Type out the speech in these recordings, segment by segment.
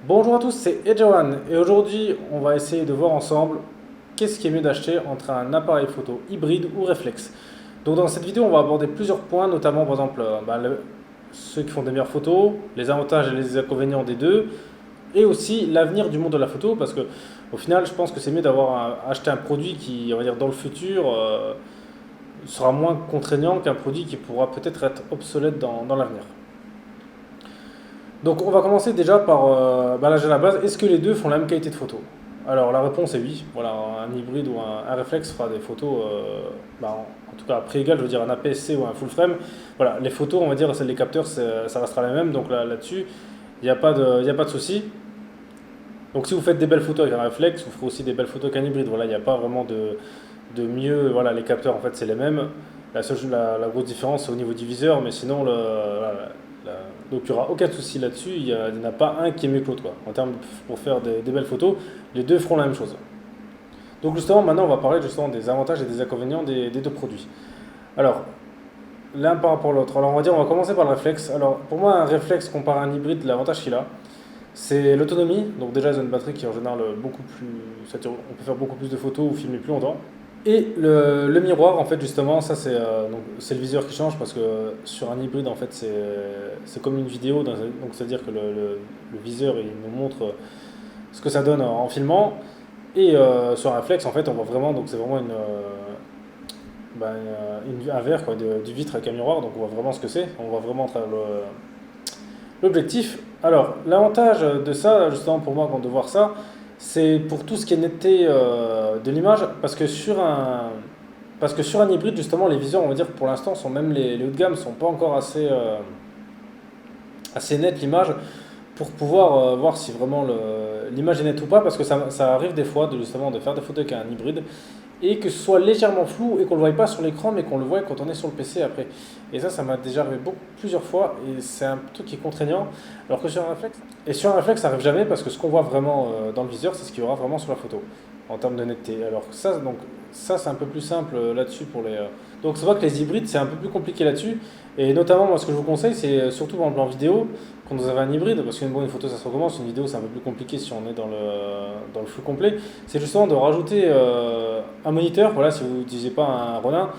Bonjour à tous, c'est Edjawan et aujourd'hui on va essayer de voir ensemble qu'est-ce qui est mieux d'acheter entre un appareil photo hybride ou réflexe. Donc dans cette vidéo on va aborder plusieurs points, notamment par exemple ceux qui font des meilleures photos, les avantages et les inconvénients des deux, et aussi l'avenir du monde de la photo parce que au final je pense que c'est mieux d'avoir acheté un produit qui on va dire dans le futur sera moins contraignant qu'un produit qui pourra peut-être être obsolète dans l'avenir. Donc on va commencer déjà par l'âge à la base. Est-ce que les deux font la même qualité de photo? Alors la réponse est oui. Voilà, un hybride ou un réflexe fera des photos, en tout cas à prix égal, je veux dire un APS-C ou un full frame. Voilà, les photos, on va dire, celles des capteurs, ça restera les mêmes. Donc là-dessus, il n'y a pas de souci. Donc si vous faites des belles photos avec un réflexe, vous ferez aussi des belles photos avec un hybride. Voilà, il n'y a pas vraiment de mieux. Voilà, les capteurs en fait c'est les mêmes. La grosse différence c'est au niveau du viseur, mais sinon donc il n'y aura aucun souci là-dessus. Il n'y en a pas un qui est mieux que l'autre quoi. En termes pour faire des belles photos, les deux feront la même chose. Donc justement maintenant on va parler justement des avantages et des inconvénients des deux produits. Alors l'un par rapport à l'autre. Alors on va commencer par le réflexe. Alors pour moi un réflexe comparé à un hybride, l'avantage qu'il a, c'est l'autonomie. Donc déjà ils ont une batterie qui est en général beaucoup plus, c'est-à-dire on peut faire beaucoup plus de photos ou filmer plus longtemps. Et le miroir, en fait, justement, ça c'est le viseur qui change parce que sur un hybride, en fait, c'est comme une vidéo. Donc c'est-à-dire que le viseur, il nous montre ce que ça donne en filmant. Et sur un réflexe, en fait, on voit vraiment, donc c'est vraiment un verre quoi, du vitre avec un miroir. Donc on voit vraiment ce que c'est. On voit vraiment à travers l'objectif. Alors, l'avantage de ça, justement, pour moi, quand de voir ça, c'est pour tout ce qui est netteté de l'image, parce que sur un hybride, justement, les viseurs, on va dire, pour l'instant, sont même les hauts de gamme, sont pas encore assez nettes l'image pour pouvoir voir si vraiment l'image est nette ou pas, parce que ça arrive des fois justement de faire des photos avec un hybride et que ce soit légèrement flou et qu'on ne le voie pas sur l'écran, mais qu'on le voit quand on est sur le PC après. Et ça m'a déjà arrivé plusieurs fois et c'est un truc qui est contraignant, alors que sur un réflexe. Et sur un réflexe, ça arrive jamais parce que ce qu'on voit vraiment dans le viseur, c'est ce qu'il y aura vraiment sur la photo en termes de netteté. Alors ça c'est un peu plus simple là-dessus pour les. Donc c'est vrai que les hybrides, c'est un peu plus compliqué là-dessus. Et notamment, moi, ce que je vous conseille, c'est surtout en plan vidéo, quand vous avez un hybride, parce qu'une bonne photo, ça se recommence, une vidéo, c'est un peu plus compliqué si on est dans le flou complet, c'est justement de rajouter un moniteur. Voilà, si vous n'utilisez pas un Ronin,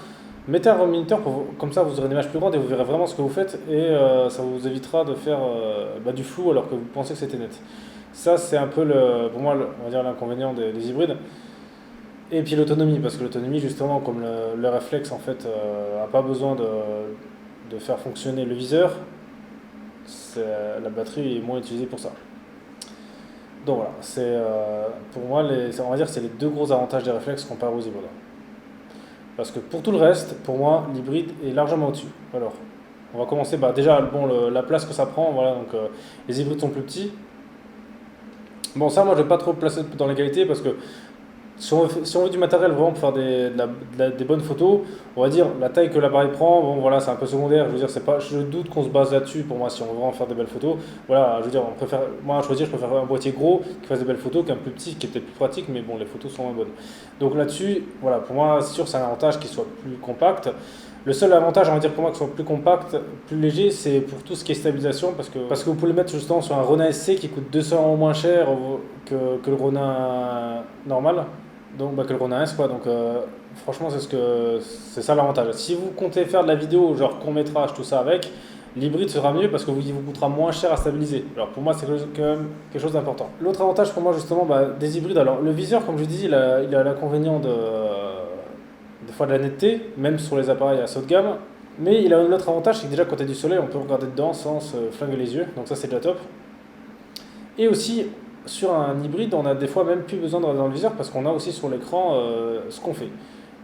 mettez un moniteur, comme ça vous aurez une image plus grande et vous verrez vraiment ce que vous faites, et ça vous évitera de faire du flou alors que vous pensez que c'était net. Ça, c'est un peu, pour moi, on va dire l'inconvénient des hybrides. Et puis l'autonomie, parce que l'autonomie, justement, comme le réflexe, en fait, n'a pas besoin de faire fonctionner le viseur, la batterie est moins utilisée pour ça. Donc voilà, pour moi, on va dire que c'est les deux gros avantages des réflexes comparés aux hybrides. Parce que pour tout le reste, pour moi, l'hybride est largement au-dessus. Alors, on va commencer, déjà, la place que ça prend, voilà, donc les hybrides sont plus petits. Bon, ça, moi, je ne vais pas trop le placer dans les qualités parce que si on veut du matériel vraiment pour faire des bonnes photos, on va dire la taille que l'appareil prend, bon voilà, c'est un peu secondaire. Je veux dire, je doute qu'on se base là-dessus pour moi si on veut vraiment faire des belles photos. Voilà, je veux dire, moi à choisir, je préfère un boîtier gros qui fasse des belles photos qu'un plus petit qui est peut-être plus pratique, mais bon, les photos sont moins bonnes. Donc là-dessus, voilà, pour moi, c'est sûr, c'est un avantage qu'il soit plus compact. Le seul avantage, on va dire pour moi, que ce soit plus compact, plus léger, c'est pour tout ce qui est stabilisation, parce que vous pouvez le mettre justement sur un Ronin SC qui coûte 200 € moins cher que le Ronin normal. Donc que le Ronin S quoi. Donc franchement c'est ça l'avantage. Si vous comptez faire de la vidéo genre court métrage tout ça avec, l'hybride sera mieux parce que il vous coûtera moins cher à stabiliser. Alors pour moi c'est quand même quelque chose d'important. L'autre avantage pour moi justement des hybrides, alors le viseur comme je dis il a l'inconvénient des fois de la netteté, même sur les appareils à saut de gamme. Mais il a un autre avantage, c'est que déjà quand il y a du soleil on peut regarder dedans sans se flinguer les yeux. Donc ça c'est déjà top. Et aussi, sur un hybride, on a des fois même plus besoin de regarder dans le viseur parce qu'on a aussi sur l'écran ce qu'on fait.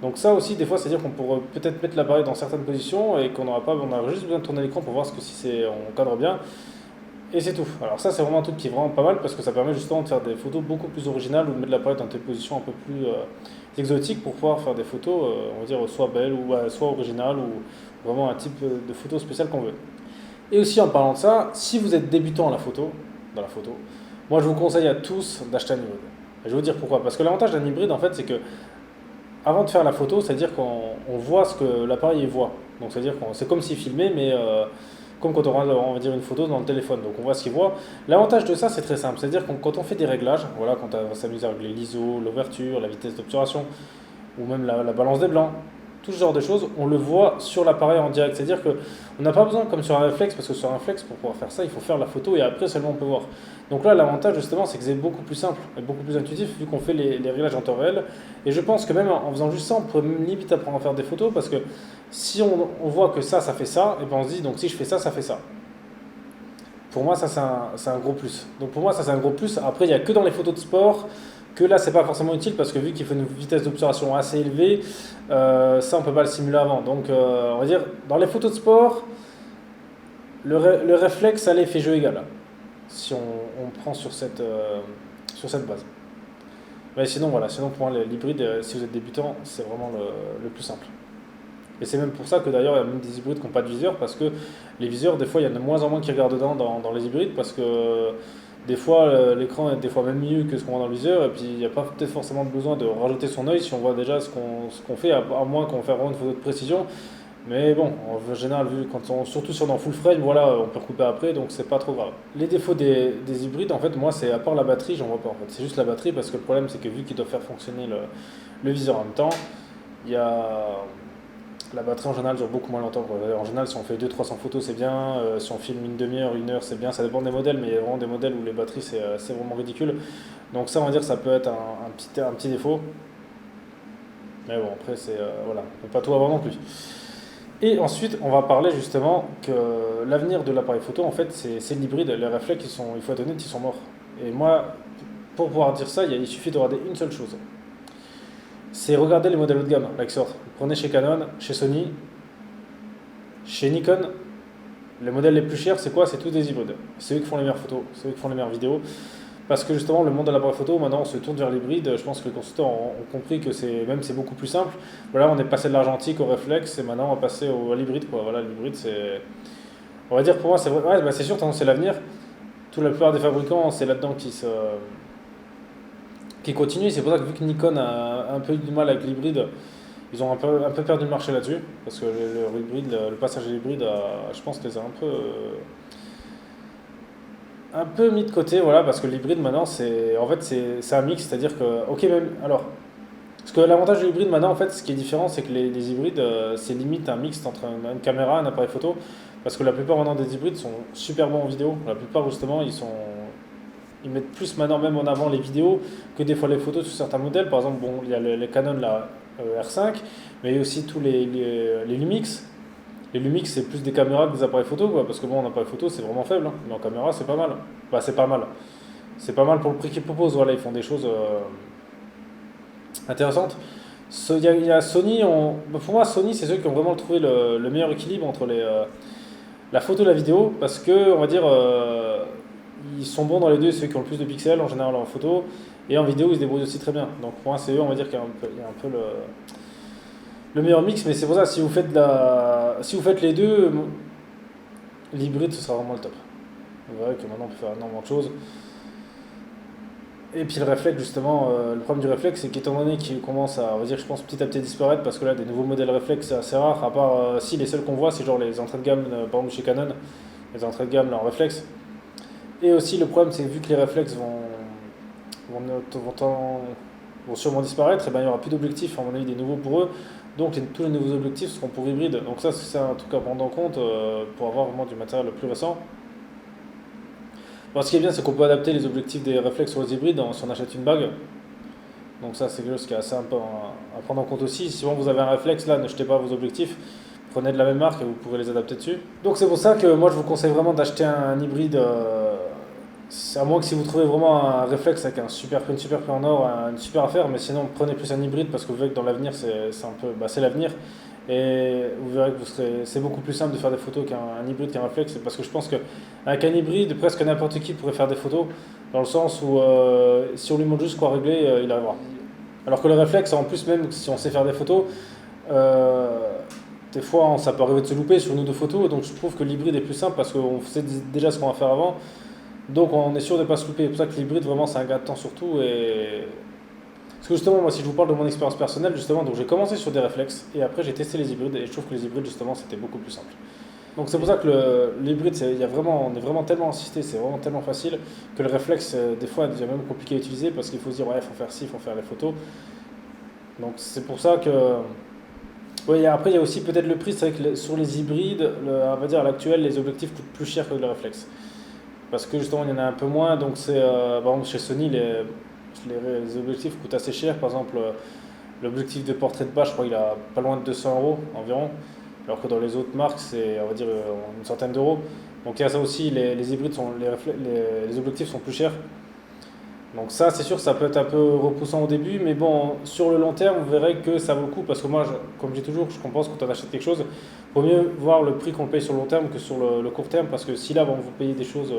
Donc ça aussi, des fois, c'est-à-dire qu'on pourrait peut-être mettre l'appareil dans certaines positions et qu'on n'aura pas, on a juste besoin de tourner l'écran pour voir si on cadre bien. Et c'est tout. Alors ça, c'est vraiment un truc qui est vraiment pas mal parce que ça permet justement de faire des photos beaucoup plus originales ou de mettre l'appareil dans des positions un peu plus exotiques pour pouvoir faire des photos, on va dire, soit belles ou soit originales ou vraiment un type de photo spéciale qu'on veut. Et aussi en parlant de ça, si vous êtes débutant dans la photo, moi je vous conseille à tous d'acheter un hybride. Et je vais vous dire pourquoi. Parce que l'avantage d'un hybride, en fait, c'est que avant de faire la photo, c'est-à-dire qu'on voit ce que l'appareil voit. Donc c'est-à-dire que c'est comme s'il filmait, mais comme quand on va dire une photo dans le téléphone. Donc on voit ce qu'il voit. L'avantage de ça, c'est très simple. C'est-à-dire que quand on fait des réglages, voilà, quand on va s'amuser avec l'ISO, l'ouverture, la vitesse d'obturation, ou même la balance des blancs, tout ce genre de choses, on le voit sur l'appareil en direct. C'est-à-dire qu'on n'a pas besoin, comme sur un réflexe, parce que sur un réflexe, pour pouvoir faire ça, il faut faire la photo et après seulement on peut voir. Donc là, l'avantage justement, c'est que c'est beaucoup plus simple et beaucoup plus intuitif vu qu'on fait les réglages en temps réel. Et je pense que même en faisant juste ça, on pourrait même limite apprendre à faire des photos parce que si on voit que ça fait ça, et ben on se dit donc si je fais ça fait ça. Pour moi, ça c'est un gros plus. Donc pour moi, ça c'est un gros plus. Après, il n'y a que dans les photos de sport que là, c'est pas forcément utile parce que vu qu'il faut une vitesse d'obturation assez élevée, ça on peut pas le simuler avant. Donc on va dire dans les photos de sport, le réflexe, ça les fait jeu égal. Si on prend sur cette base. Mais sinon, voilà, sinon pour moi, l'hybride, si vous êtes débutant, c'est vraiment le plus simple. Et c'est même pour ça que d'ailleurs, il y a même des hybrides qui n'ont pas de viseur, parce que les viseurs, des fois, il y en a de moins en moins qui regardent dedans dans les hybrides, parce que des fois, l'écran est des fois même mieux que ce qu'on voit dans le viseur, et puis il n'y a pas peut-être forcément besoin de rajouter son œil si on voit déjà ce qu'on fait, à moins qu'on fasse vraiment une photo de précision. Mais bon, en général, vu surtout sur dans full frame, voilà, on peut recouper après, donc c'est pas trop grave. Les défauts des hybrides, en fait, moi, c'est à part la batterie, j'en vois pas en fait. C'est juste la batterie, parce que le problème, c'est que vu qu'ils doivent faire fonctionner le viseur en même temps, il y a la batterie en général dure beaucoup moins longtemps, quoi. En général, si on fait 200-300 photos, c'est bien. Si on filme une demi-heure, une heure, c'est bien. Ça dépend des modèles, mais il y a vraiment des modèles où les batteries, c'est vraiment ridicule. Donc ça, on va dire, ça peut être un petit défaut. Mais bon, après, voilà, on peut pas tout avoir non plus. Et ensuite, on va parler justement que l'avenir de l'appareil photo, en fait, c'est l'hybride. Les réflexes, il faut être honnête, ils sont morts. Et moi, pour pouvoir dire ça, il suffit de regarder une seule chose. C'est regarder les modèles haut de gamme là, qui sortent. Prenez chez Canon, chez Sony, chez Nikon, les modèles les plus chers, c'est quoi? C'est tous des hybrides. C'est eux qui font les meilleures photos, c'est eux qui font les meilleures vidéos. Parce que justement, le monde de l'appareil photo, maintenant, on se tourne vers l'hybride. Je pense que les consultants ont compris que c'est beaucoup plus simple. Voilà, on est passé de l'argentique au réflexe et maintenant on va passer à l'hybride, quoi. Voilà, l'hybride, c'est. On va dire pour moi, c'est vrai. Ouais, bah, c'est sûr, c'est l'avenir. La plupart des fabricants, c'est là-dedans qui continuent. C'est pour ça que vu que Nikon a un peu eu du mal avec l'hybride, ils ont un peu perdu le marché là-dessus. Parce que le passage à l'hybride, je pense que les a un peu mis de côté, voilà, parce que l'hybride maintenant, en fait, c'est un mix, c'est-à-dire que, ok, même, alors, parce que l'avantage de l'hybride maintenant, en fait, ce qui est différent, c'est que les hybrides, c'est limite un mix entre une caméra et un appareil photo, parce que la plupart maintenant des hybrides sont super bons en vidéo. La plupart, justement, ils mettent plus maintenant même en avant les vidéos que des fois les photos sur certains modèles. Par exemple, bon, il y a les Canon la R5, mais il y a aussi tous les Lumix. Les Lumix, c'est plus des caméras que des appareils photo, quoi, parce que bon, un appareil photo, c'est vraiment faible, hein, mais en caméra, c'est pas mal. Bah, c'est pas mal. C'est pas mal pour le prix qu'ils proposent, voilà, ils font des choses intéressantes. Il y a Sony, pour moi, Sony, c'est ceux qui ont vraiment trouvé le meilleur équilibre entre la photo et la vidéo, parce que, on va dire, ils sont bons dans les deux, ceux qui ont le plus de pixels en général en photo, et en vidéo, ils se débrouillent aussi très bien. Donc pour moi, c'est eux, on va dire, qu'il y a un peu le meilleur mix, mais c'est pour ça, si vous faites les deux, l'hybride, ce sera vraiment le top. Vous verrez que maintenant, on peut faire énormément de choses. Et puis le réflexe, justement, le problème du réflexe, c'est qu'étant donné qu'il commence à, on va dire, je pense, petit à petit disparaître, parce que là, des nouveaux modèles réflexes, c'est assez rare, à part si les seuls qu'on voit, c'est genre les entrées de gamme, par exemple chez Canon, les entrées de gamme là, en réflexe. Et aussi, le problème, c'est que vu que les réflexes vont sûrement disparaître, et ben, il n'y aura plus d'objectifs, à mon avis, des nouveaux pour eux. Donc tous les nouveaux objectifs seront pour hybride. Donc ça, c'est un truc à prendre en compte pour avoir vraiment du matériel le plus récent. Bon, ce qui est bien, c'est qu'on peut adapter les objectifs des réflexes aux hybrides si on achète une bague. Donc ça, c'est quelque chose qui est assez un peu à prendre en compte aussi. Si vous avez un réflexe, là, ne jetez pas vos objectifs. Prenez de la même marque et vous pourrez les adapter dessus. Donc c'est pour ça que moi, je vous conseille vraiment d'acheter un hybride. À moins que si vous trouvez vraiment un réflexe avec une super paire en or, une super affaire, mais sinon prenez plus un hybride parce que vous verrez que dans l'avenir c'est l'avenir et vous verrez que c'est beaucoup plus simple de faire des photos qu'un hybride qu'un réflexe parce que je pense qu'avec un hybride presque n'importe qui pourrait faire des photos dans le sens où si on lui montre juste quoi régler il arrivera. Alors que le réflexe en plus même si on sait faire des photos des fois ça peut arriver de se louper sur une ou deux photos donc je trouve que l'hybride est plus simple parce qu'on sait déjà ce qu'on va faire avant. Donc on est sûr de ne pas se louper. C'est pour ça que l'hybride, vraiment, c'est un gain de temps surtout. Parce que justement, moi, si je vous parle de mon expérience personnelle, justement, donc j'ai commencé sur des réflexes et après j'ai testé les hybrides et je trouve que les hybrides, justement, c'était beaucoup plus simple. Donc c'est pour ça que l'hybride, on est vraiment tellement insisté, c'est vraiment tellement facile que le réflexe, des fois, devient même compliqué à utiliser parce qu'il faut se dire, ouais, il faut faire ci, il faut faire les photos. Donc c'est pour ça que. Oui, et après, il y a aussi peut-être le prix, c'est vrai que sur les hybrides, on va dire à l'actuel, les objectifs coûtent plus cher que le réflexe. Parce que justement, il y en a un peu moins, donc par exemple, chez Sony, les objectifs coûtent assez cher. Par exemple, l'objectif de portrait de bas, je crois qu'il a pas loin de 200 euros environ. Alors que dans les autres marques, c'est, on va dire, une centaine d'euros. Donc il y a ça aussi, les hybrides les objectifs sont plus chers. Donc ça, c'est sûr, ça peut être un peu repoussant au début, mais bon, sur le long terme, vous verrez que ça vaut le coup, parce que moi, comme je dis toujours, je pense que quand on achète quelque chose, il vaut mieux voir le prix qu'on paye sur le long terme que sur le court terme, parce que si là, bon, vous payez des choses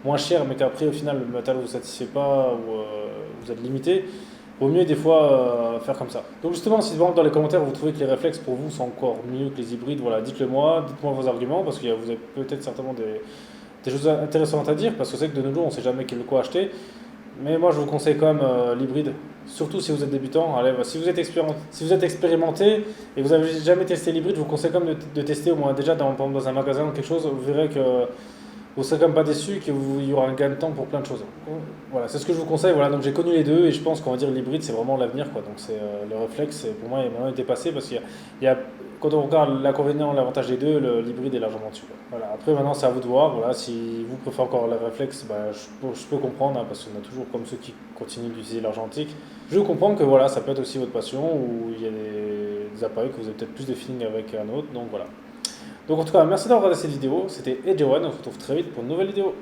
moins chères, mais qu'après, au final, le matériel ne vous satisfait pas, ou vous êtes limité, vaut mieux des fois faire comme ça. Donc justement, si par exemple, dans les commentaires, vous trouvez que les réflexes pour vous sont encore mieux que les hybrides, voilà, dites-le moi, dites-moi vos arguments, parce que vous avez peut-être certainement des choses intéressantes à dire, parce que c'est que de nos jours, on ne sait jamais quoi acheter. Mais moi, je vous conseille quand même l'hybride, surtout si vous êtes débutant. Allez, bah, si vous êtes expérimenté et que vous n'avez jamais testé l'hybride, je vous conseille quand même de tester au moins déjà par exemple, dans un magasin ou quelque chose. Vous verrez que vous serez quand même pas déçu, qu'il y aura un gain de temps pour plein de choses. Voilà, c'est ce que je vous conseille. Voilà, donc j'ai connu les deux et je pense qu'on va dire l'hybride, c'est vraiment l'avenir, quoi. Donc c'est le réflexe, pour moi, il est maintenant dépassé parce il y a- quand on regarde l'inconvénient, l'avantage des deux, l'hybride est largement dessus, quoi. Voilà. Après, maintenant, c'est à vous de voir. Voilà, si vous préférez encore le réflexe, bah, je peux comprendre, hein, parce qu'on a toujours comme ceux qui continuent d'utiliser l'argentique. Je comprends que voilà, ça peut être aussi votre passion ou il y a des appareils que vous avez peut-être plus de feeling avec un autre. Donc voilà. Donc en tout cas, merci d'avoir regardé cette vidéo. C'était Edgewan. On se retrouve très vite pour une nouvelle vidéo.